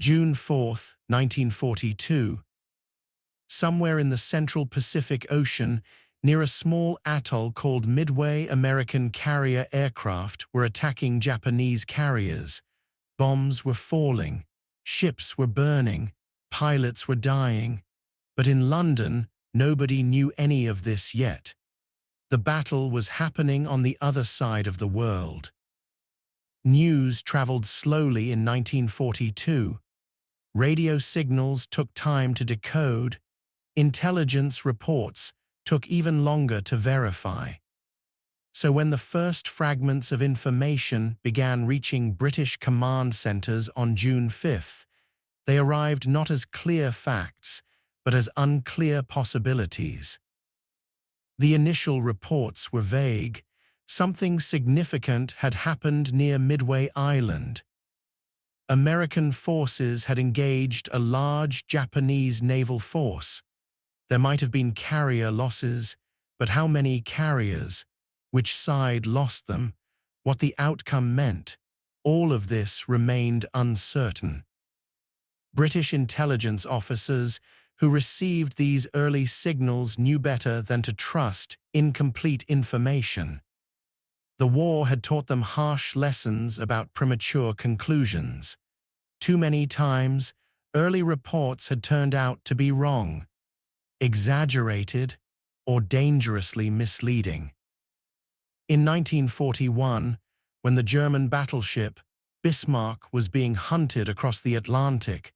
June 4, 1942. Somewhere in the central Pacific Ocean, near a small atoll called Midway, American carrier aircraft were attacking Japanese carriers. Bombs were falling, ships were burning, pilots were dying. But in London, nobody knew any of this yet. The battle was happening on the other side of the world. News traveled slowly in 1942. Radio signals took time to decode. Intelligence reports took even longer to verify. So when the first fragments of information began reaching British command centers on June 5th, they arrived not as clear facts, but as unclear possibilities. The initial reports were vague. Something significant had happened near Midway Island. American forces had engaged a large Japanese naval force. There might have been carrier losses, but how many carriers? Which side lost them? What the outcome meant? All of this remained uncertain. British intelligence officers who received these early signals knew better than to trust incomplete information. The war had taught them harsh lessons about premature conclusions. Too many times, early reports had turned out to be wrong, exaggerated, or dangerously misleading. In 1941, when the German battleship Bismarck was being hunted across the Atlantic,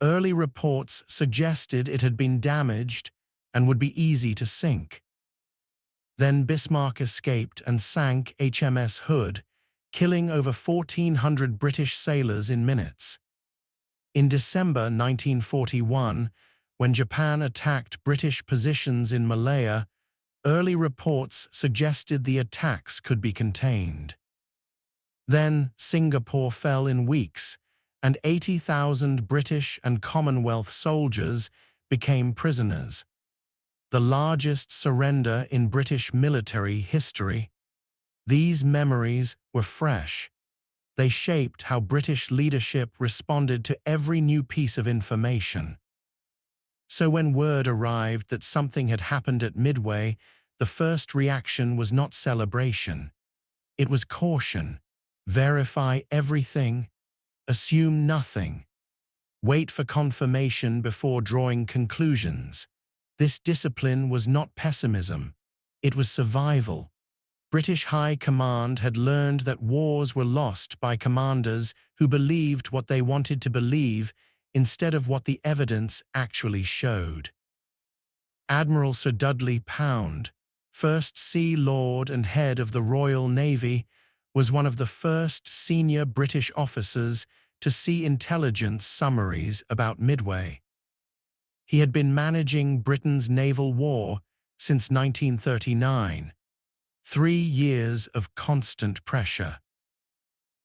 early reports suggested it had been damaged and would be easy to sink. Then Bismarck escaped and sank HMS Hood, killing over 1,400 British sailors in minutes. In December 1941, when Japan attacked British positions in Malaya, early reports suggested the attacks could be contained. Then Singapore fell in weeks, and 80,000 British and Commonwealth soldiers became prisoners. The largest surrender in British military history. These memories were fresh. They shaped how British leadership responded to every new piece of information. So when word arrived that something had happened at Midway, the first reaction was not celebration. It was caution. Verify everything. Assume nothing. Wait for confirmation before drawing conclusions. This discipline was not pessimism. It was survival. British High Command had learned that wars were lost by commanders who believed what they wanted to believe instead of what the evidence actually showed. Admiral Sir Dudley Pound, First Sea Lord and head of the Royal Navy, was one of the first senior British officers to see intelligence summaries about Midway. He had been managing Britain's naval war since 1939. 3 years of constant pressure.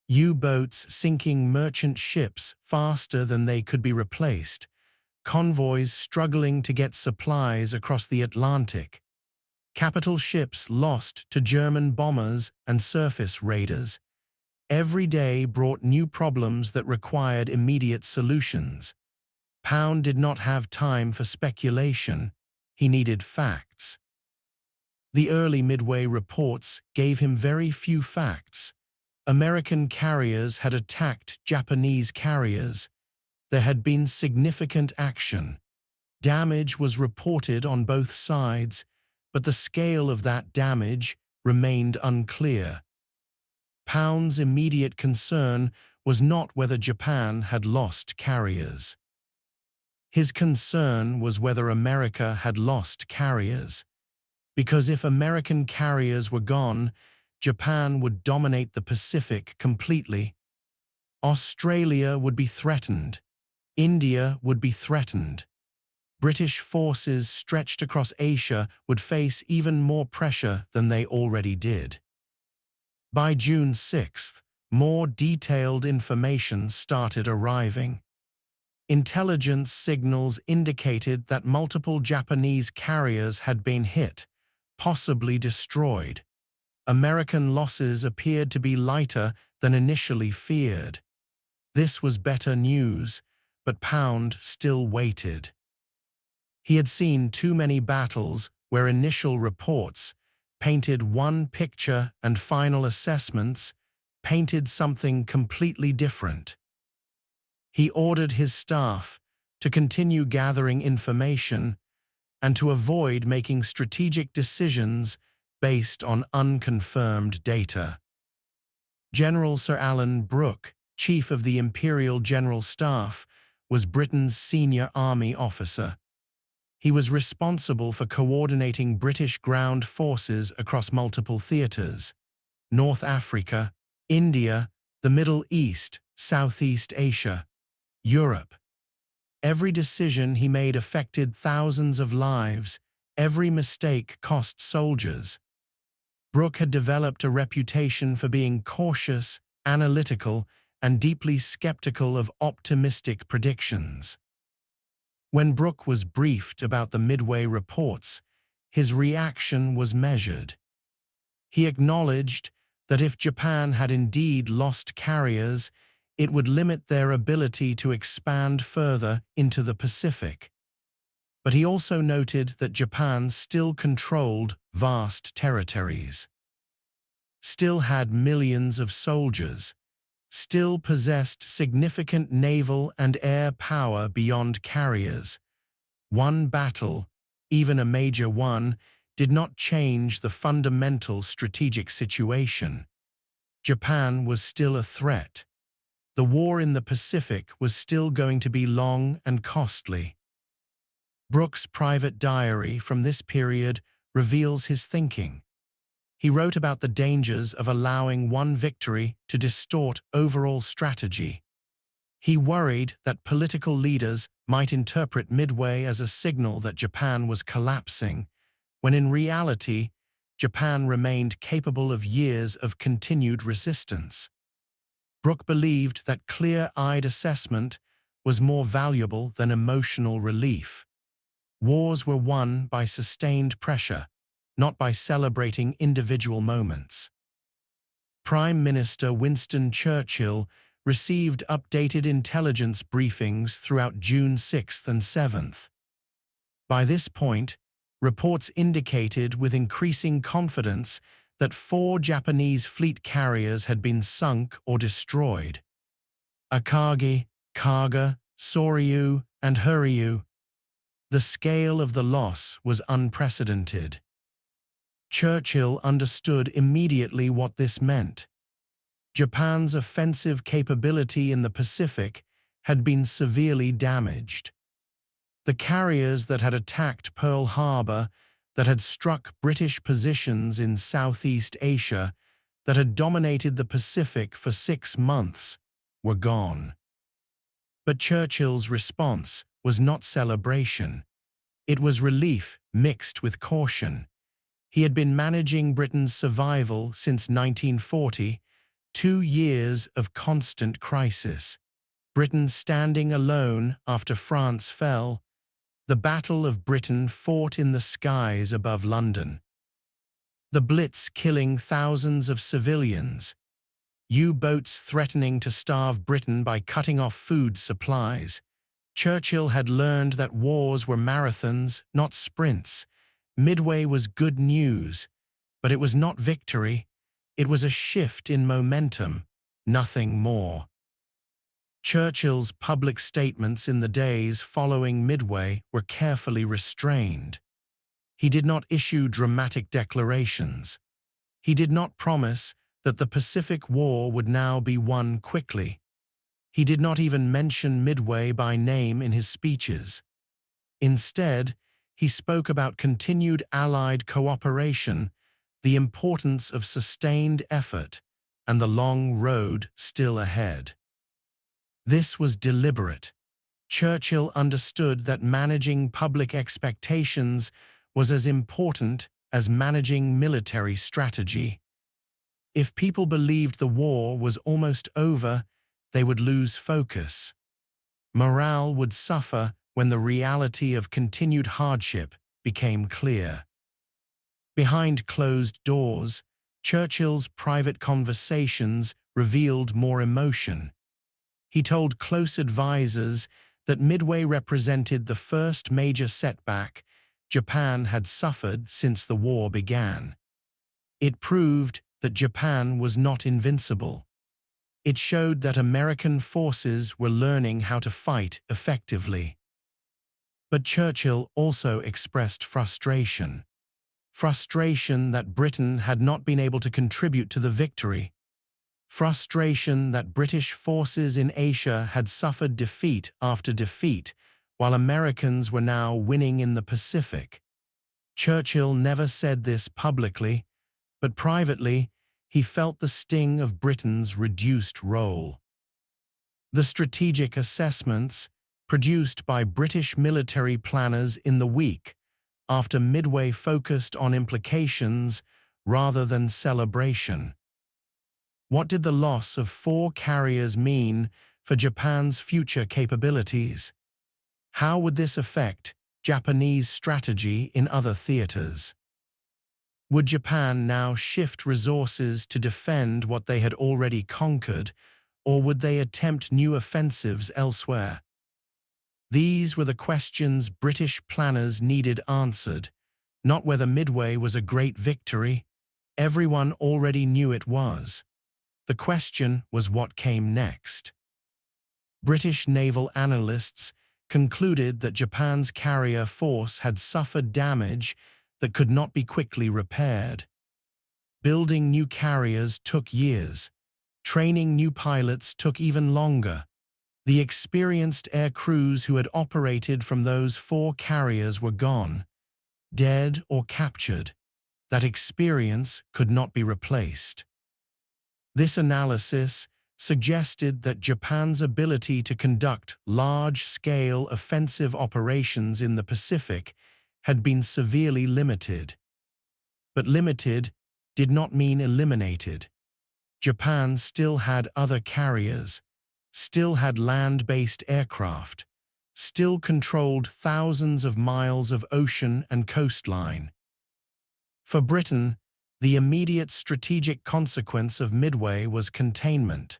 U-boats sinking merchant ships faster than they could be replaced, convoys struggling to get supplies across the Atlantic, capital ships lost to German bombers and surface raiders. Every day brought new problems that required immediate solutions. Pound did not have time for speculation. He needed facts. The early Midway reports gave him very few facts. American carriers had attacked Japanese carriers. There had been significant action. Damage was reported on both sides, but the scale of that damage remained unclear. Pound's immediate concern was not whether Japan had lost carriers. His concern was whether America had lost carriers. Because if American carriers were gone, Japan would dominate the Pacific completely. Australia would be threatened. India would be threatened. British forces stretched across Asia would face even more pressure than they already did. By June 6th, more detailed information started arriving. Intelligence signals indicated that multiple Japanese carriers had been hit, possibly destroyed. American losses appeared to be lighter than initially feared. This was better news, but Pound still waited. He had seen too many battles where initial reports painted one picture and final assessments painted something completely different. He ordered his staff to continue gathering information and to avoid making strategic decisions based on unconfirmed data. General Sir Alan Brooke, Chief of the Imperial General Staff, was Britain's senior army officer. He was responsible for coordinating British ground forces across multiple theatres: North Africa, India, the Middle East, Southeast Asia, Europe. Every decision he made affected thousands of lives. Every mistake cost soldiers. Brooke had developed a reputation for being cautious, analytical, and deeply skeptical of optimistic predictions. When Brooke was briefed about the Midway reports, his reaction was measured. He acknowledged that if Japan had indeed lost carriers, it would limit their ability to expand further into the Pacific. But he also noted that Japan still controlled vast territories, still had millions of soldiers, still possessed significant naval and air power beyond carriers. One battle, even a major one, did not change the fundamental strategic situation. Japan was still a threat. The war in the Pacific was still going to be long and costly. Brooke's private diary from this period reveals his thinking. He wrote about the dangers of allowing one victory to distort overall strategy. He worried that political leaders might interpret Midway as a signal that Japan was collapsing, when in reality, Japan remained capable of years of continued resistance. Brooke believed that clear-eyed assessment was more valuable than emotional relief. Wars were won by sustained pressure, not by celebrating individual moments. Prime Minister Winston Churchill received updated intelligence briefings throughout June 6th and 7th. By this point, reports indicated with increasing confidence that 4 Japanese fleet carriers had been sunk or destroyed: Akagi, Kaga, Soryu, and Huryu. The scale of the loss was unprecedented. Churchill understood immediately what this meant. Japan's offensive capability in the Pacific had been severely damaged. The carriers that had attacked Pearl Harbor, that had struck British positions in Southeast Asia, that had dominated the Pacific for 6 months, were gone. But Churchill's response was not celebration. It was relief mixed with caution. He had been managing Britain's survival since 1940, 2 years of constant crisis. Britain standing alone after France fell, the Battle of Britain fought in the skies above London. The Blitz killing thousands of civilians, U-boats threatening to starve Britain by cutting off food supplies. Churchill had learned that wars were marathons, not sprints. Midway was good news, but it was not victory. It was a shift in momentum, nothing more. Churchill's public statements in the days following Midway were carefully restrained. He did not issue dramatic declarations. He did not promise that the Pacific War would now be won quickly. He did not even mention Midway by name in his speeches. Instead, he spoke about continued Allied cooperation, the importance of sustained effort, and the long road still ahead. This was deliberate. Churchill understood that managing public expectations was as important as managing military strategy. If people believed the war was almost over, they would lose focus. Morale would suffer when the reality of continued hardship became clear. Behind closed doors, Churchill's private conversations revealed more emotion. He told close advisors that Midway represented the first major setback Japan had suffered since the war began. It proved that Japan was not invincible. It showed that American forces were learning how to fight effectively. But Churchill also expressed frustration. Frustration that Britain had not been able to contribute to the victory. Frustration that British forces in Asia had suffered defeat after defeat, while Americans were now winning in the Pacific. Churchill never said this publicly, but privately, he felt the sting of Britain's reduced role. The strategic assessments, produced by British military planners in the week after Midway focused on implications rather than celebration. What did the loss of 4 carriers mean for Japan's future capabilities? How would this affect Japanese strategy in other theaters? Would Japan now shift resources to defend what they had already conquered, or would they attempt new offensives elsewhere? These were the questions British planners needed answered, not whether Midway was a great victory. Everyone already knew it was. The question was what came next. British naval analysts concluded that Japan's carrier force had suffered damage that could not be quickly repaired. Building new carriers took years. Training new pilots took even longer. The experienced air crews who had operated from those 4 carriers were gone, dead or captured. That experience could not be replaced. This analysis suggested that Japan's ability to conduct large-scale offensive operations in the Pacific had been severely limited. But limited did not mean eliminated. Japan still had other carriers, still had land-based aircraft, still controlled thousands of miles of ocean and coastline. For Britain, the immediate strategic consequence of Midway was containment.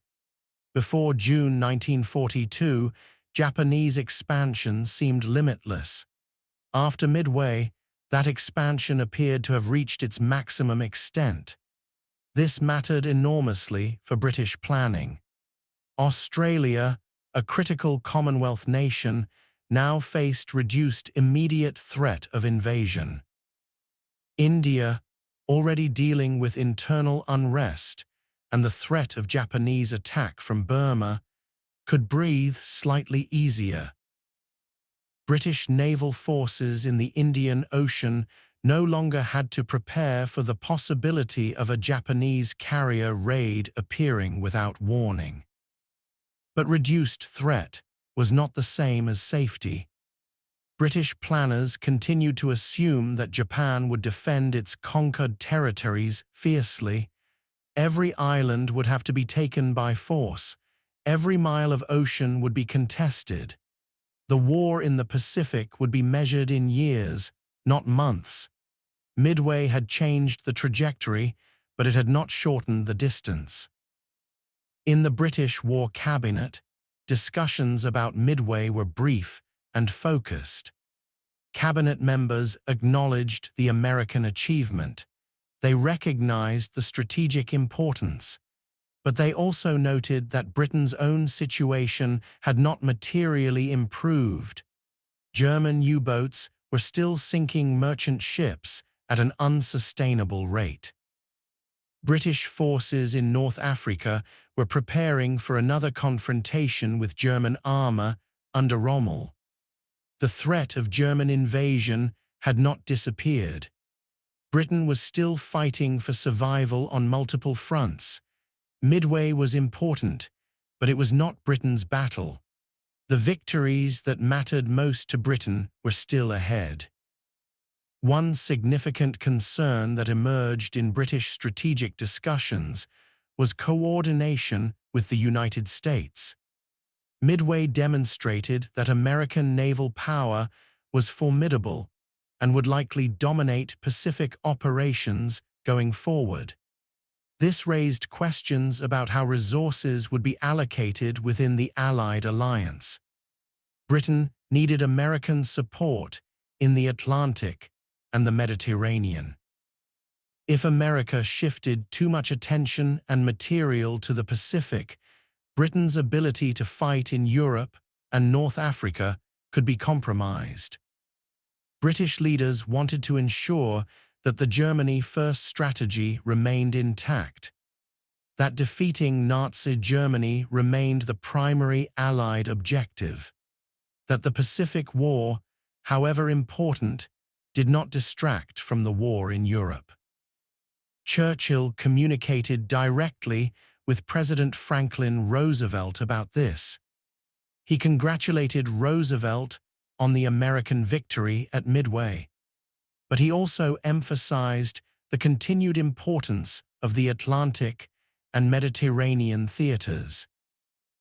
Before June 1942, Japanese expansion seemed limitless. After Midway, that expansion appeared to have reached its maximum extent. This mattered enormously for British planning. Australia, a critical Commonwealth nation, now faced reduced immediate threat of invasion. India, already dealing with internal unrest and the threat of Japanese attack from Burma, could breathe slightly easier. British naval forces in the Indian Ocean no longer had to prepare for the possibility of a Japanese carrier raid appearing without warning. But reduced threat was not the same as safety. British planners continued to assume that Japan would defend its conquered territories fiercely. Every island would have to be taken by force. Every mile of ocean would be contested. The war in the Pacific would be measured in years, not months. Midway had changed the trajectory, but it had not shortened the distance. In the British War Cabinet, discussions about Midway were brief and focused. Cabinet members acknowledged the American achievement. They recognized the strategic importance. But they also noted that Britain's own situation had not materially improved. German U-boats were still sinking merchant ships at an unsustainable rate. British forces in North Africa were preparing for another confrontation with German armor under Rommel. The threat of German invasion had not disappeared. Britain was still fighting for survival on multiple fronts. Midway was important, but it was not Britain's battle. The victories that mattered most to Britain were still ahead. One significant concern that emerged in British strategic discussions was coordination with the United States. Midway demonstrated that American naval power was formidable and would likely dominate Pacific operations going forward. This raised questions about how resources would be allocated within the Allied alliance. Britain needed American support in the Atlantic and the Mediterranean. If America shifted too much attention and material to the Pacific, Britain's ability to fight in Europe and North Africa could be compromised. British leaders wanted to ensure that the Germany First strategy remained intact, that defeating Nazi Germany remained the primary Allied objective, that the Pacific War, however important, did not distract from the war in Europe. Churchill communicated directly with President Franklin Roosevelt about this. He congratulated Roosevelt on the American victory at Midway, but he also emphasized the continued importance of the Atlantic and Mediterranean theaters.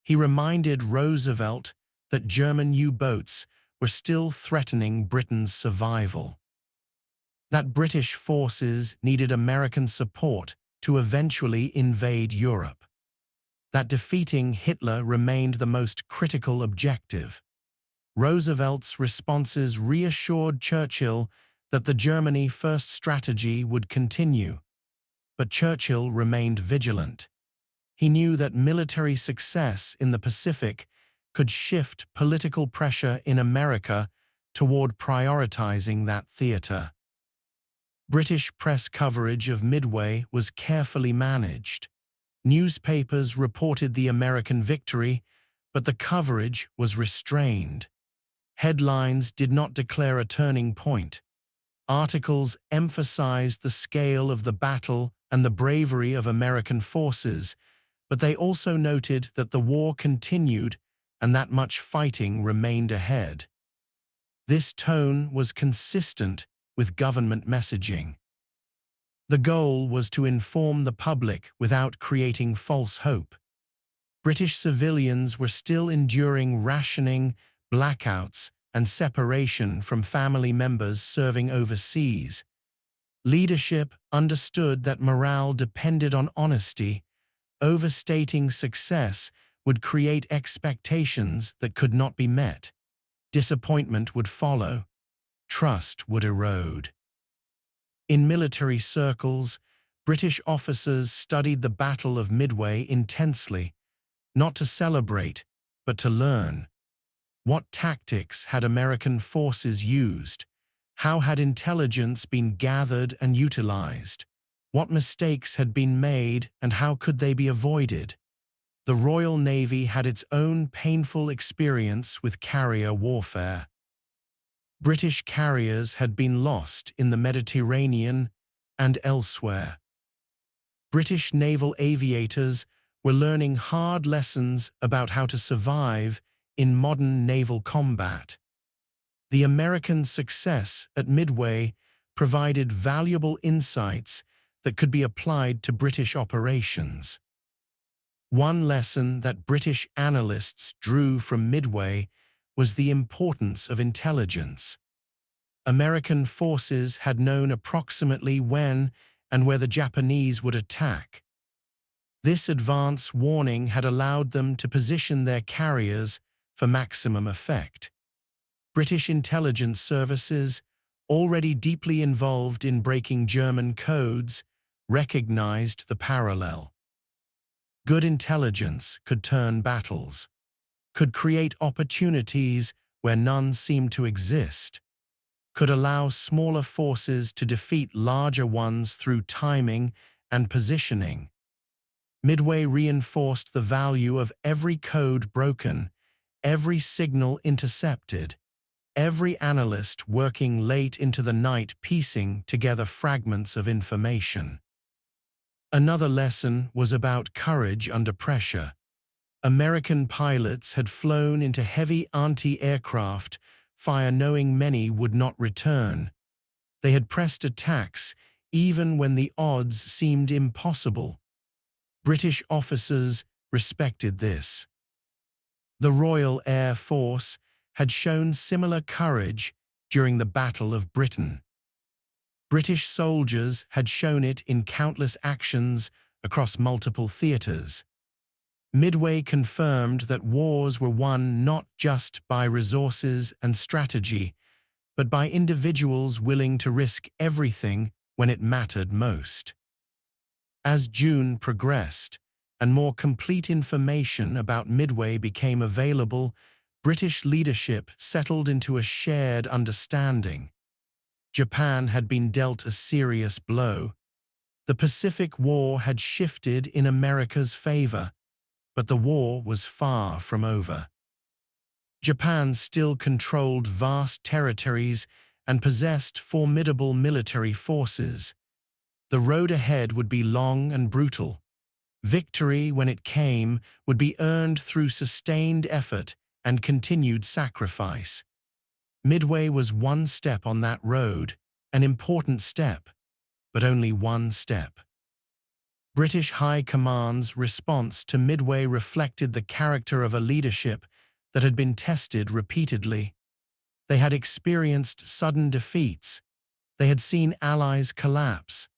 He reminded Roosevelt that German U-boats were still threatening Britain's survival, that British forces needed American support to eventually invade Europe, that defeating Hitler remained the most critical objective. Roosevelt's responses reassured Churchill that the Germany First strategy would continue, but Churchill remained vigilant. He knew that military success in the Pacific could shift political pressure in America toward prioritizing that theater. British press coverage of Midway was carefully managed. Newspapers reported the American victory, but the coverage was restrained. Headlines did not declare a turning point. Articles emphasized the scale of the battle and the bravery of American forces, but they also noted that the war continued and that much fighting remained ahead. This tone was consistent with government messaging. The goal was to inform the public without creating false hope. British civilians were still enduring rationing, blackouts, and separation from family members serving overseas. Leadership understood that morale depended on honesty. Overstating success would create expectations that could not be met. Disappointment would follow. Trust would erode. In military circles, British officers studied the Battle of Midway intensely, not to celebrate, but to learn. What tactics had American forces used? How had intelligence been gathered and utilized? What mistakes had been made and how could they be avoided? The Royal Navy had its own painful experience with carrier warfare. British carriers had been lost in the Mediterranean and elsewhere. British naval aviators were learning hard lessons about how to survive in modern naval combat. The American success at Midway provided valuable insights that could be applied to British operations. One lesson that British analysts drew from Midway was the importance of intelligence. American forces had known approximately when and where the Japanese would attack. This advance warning had allowed them to position their carriers for maximum effect. British intelligence services, already deeply involved in breaking German codes, recognized the parallel. Good intelligence could turn battles, could create opportunities where none seemed to exist, could allow smaller forces to defeat larger ones through timing and positioning. Midway reinforced the value of every code broken, every signal intercepted, every analyst working late into the night piecing together fragments of information. Another lesson was about courage under pressure. American pilots had flown into heavy anti-aircraft fire knowing many would not return. They had pressed attacks even when the odds seemed impossible. British officers respected this. The Royal Air Force had shown similar courage during the Battle of Britain. British soldiers had shown it in countless actions across multiple theaters. Midway confirmed that wars were won not just by resources and strategy, but by individuals willing to risk everything when it mattered most. As June progressed, and more complete information about Midway became available, British leadership settled into a shared understanding. Japan had been dealt a serious blow. The Pacific War had shifted in America's favor, but the war was far from over. Japan still controlled vast territories and possessed formidable military forces. The road ahead would be long and brutal. Victory, when it came, would be earned through sustained effort and continued sacrifice. Midway was one step on that road, an important step, but only one step. British High Command's response to Midway reflected the character of a leadership that had been tested repeatedly. They had experienced sudden defeats. They had seen allies collapse.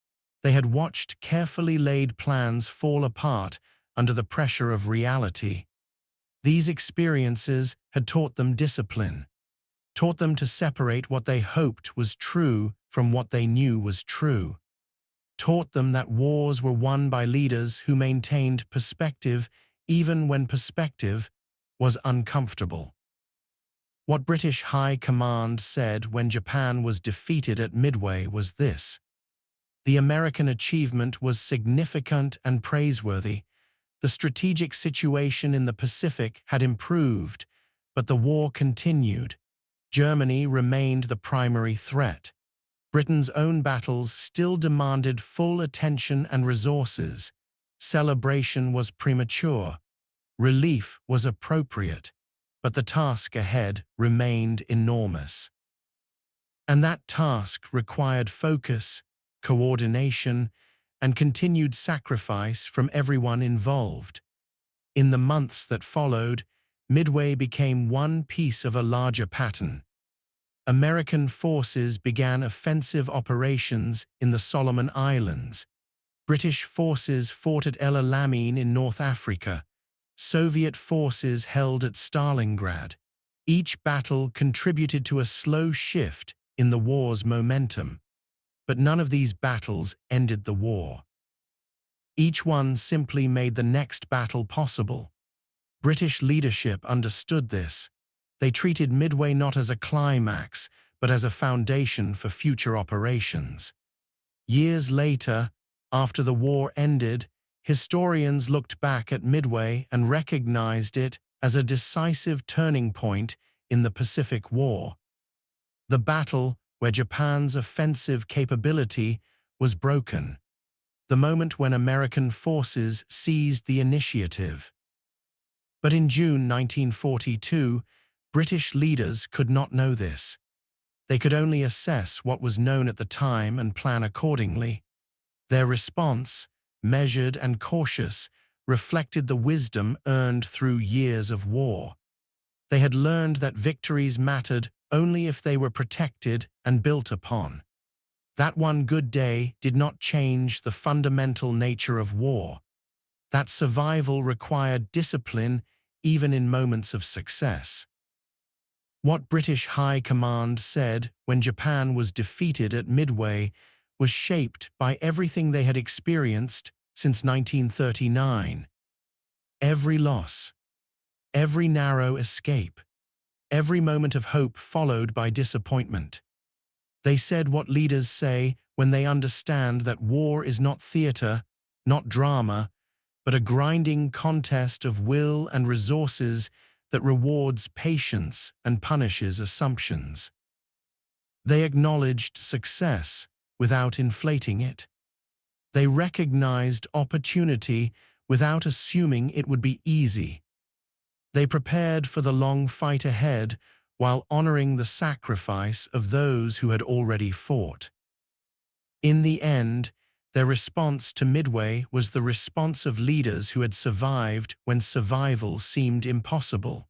They had watched carefully laid plans fall apart under the pressure of reality. These experiences had taught them discipline, taught them to separate what they hoped was true from what they knew was true, taught them that wars were won by leaders who maintained perspective even when perspective was uncomfortable. What British High Command said when Japan was defeated at Midway was this: the American achievement was significant and praiseworthy. The strategic situation in the Pacific had improved, but the war continued. Germany remained the primary threat. Britain's own battles still demanded full attention and resources. Celebration was premature. Relief was appropriate, but the task ahead remained enormous. And that task required focus, coordination, and continued sacrifice from everyone involved. In the months that followed, Midway became one piece of a larger pattern. American forces began offensive operations in the Solomon Islands. British forces fought at El Alamein in North Africa. Soviet forces held at Stalingrad. Each battle contributed to a slow shift in the war's momentum. But none of these battles ended the war. Each one simply made the next battle possible. British leadership understood this. They treated Midway not as a climax, but as a foundation for future operations. Years later, after the war ended, historians looked back at Midway and recognized it as a decisive turning point in the Pacific War. The battle where Japan's offensive capability was broken. The moment when American forces seized the initiative. But in June 1942, British leaders could not know this. They could only assess what was known at the time and plan accordingly. Their response, measured and cautious, reflected the wisdom earned through years of war. They had learned that victories mattered only if they were protected and built upon. That one good day did not change the fundamental nature of war. That survival required discipline even in moments of success. What British High Command said when Japan was defeated at Midway was shaped by everything they had experienced since 1939. Every loss, every narrow escape, every moment of hope followed by disappointment. They said what leaders say when they understand that war is not theater, not drama, but a grinding contest of will and resources that rewards patience and punishes assumptions. They acknowledged success without inflating it. They recognized opportunity without assuming it would be easy. They prepared for the long fight ahead while honoring the sacrifice of those who had already fought. In the end, their response to Midway was the response of leaders who had survived when survival seemed impossible,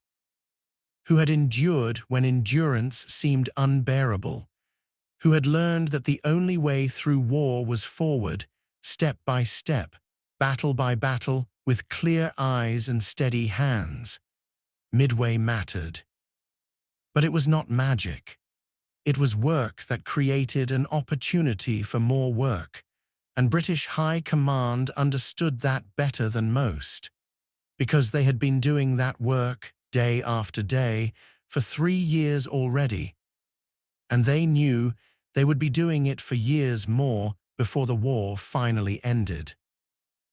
who had endured when endurance seemed unbearable, who had learned that the only way through war was forward, step by step, battle by battle, with clear eyes and steady hands. Midway mattered. But it was not magic. It was work that created an opportunity for more work, and British High Command understood that better than most, because they had been doing that work day after day for 3 years already, and they knew they would be doing it for years more before the war finally ended.